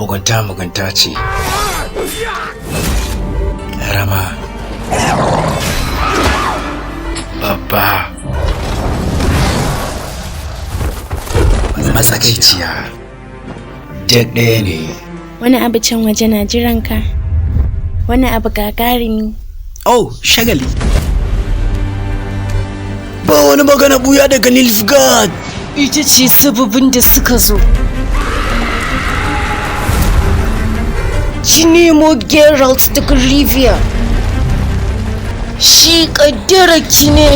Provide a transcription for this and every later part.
mugunta ce. Ƙarama. Babba. Matsakaiciya. Duk ɗaya ne. Wani abu can waje na jiranka. Wani abu gagarumi. Oh, shagali. Ba wani magana buya daga Nilfgaard. Ita ce sababin da suka zo. Ki nemo Geralt daga Rivia. Shi ƙaddararki ne.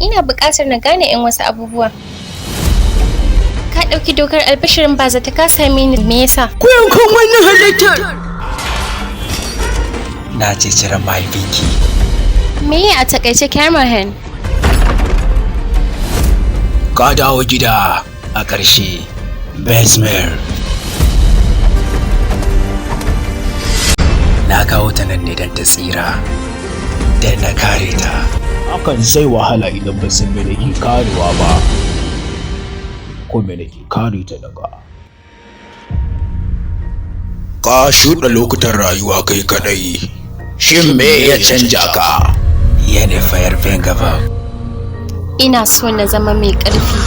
Ina buƙatar na gane 'yan wasu abubuwa. Ka ɗauki dokar albishirin ba zata ka same ni me yasa? Ku yankan wannan halittar. Na ce cire mahaifinki. Me a takaice Camerhen? Ka dawo gida a ƙarshe, Besmer. Na kawo ta nan ne don ta tsira, don na kare ta. Hakan zai wahala idan ba san me nake karewa ba, ko me nake kare ta daga. Ka shuɗa lokutan rayuwa kai kadai. Shin me ya canja ka? Yennefer Vengerberg. Ina so na zama mai ƙarfi.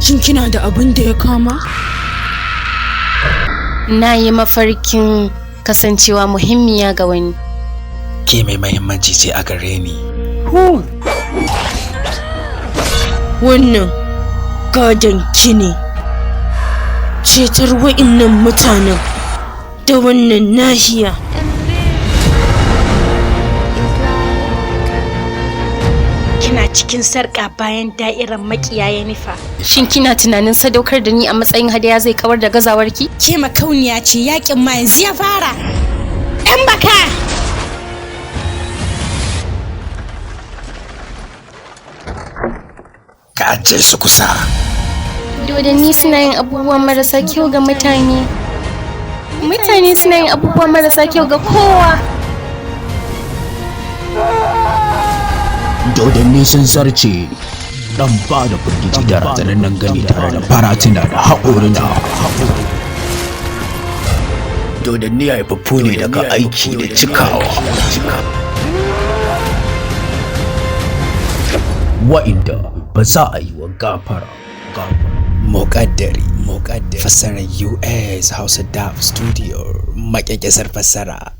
Shin kina da abin da ya kama? Na yi mafarkin kasancewa muhimmiya ga wani. Ke mai mahimmanci ce a gare ni. Wannan gadon ki ne. Cetar wa'innan mutanen da wannan nahiya. Kina cikin sarƙa bayan da'irar makiya Yennefer. Shin kina tunanin sadaukar da ni a matsayin hadaya zai kawar da gazawarki? Ke makauniya ce, yakin ma yanzu ya fara. Ɗan baka! Ka ajiye su kusa. Dodanni suna yin abubuwan marasa kyau ga mutane. Mutane suna yin abubuwan marasa kyau ga kowa. Dodanni sun zarce dan ba da firgici da razanannen gani tare da faratina da haƙorina. Dodanni haifaffu ne daga aiki da cikawa. Wa'inda ba za a yi wa gafara. Muƙaddari. Fassarar US Hausa Daf Studio. Maƙyaƙyasar fassara.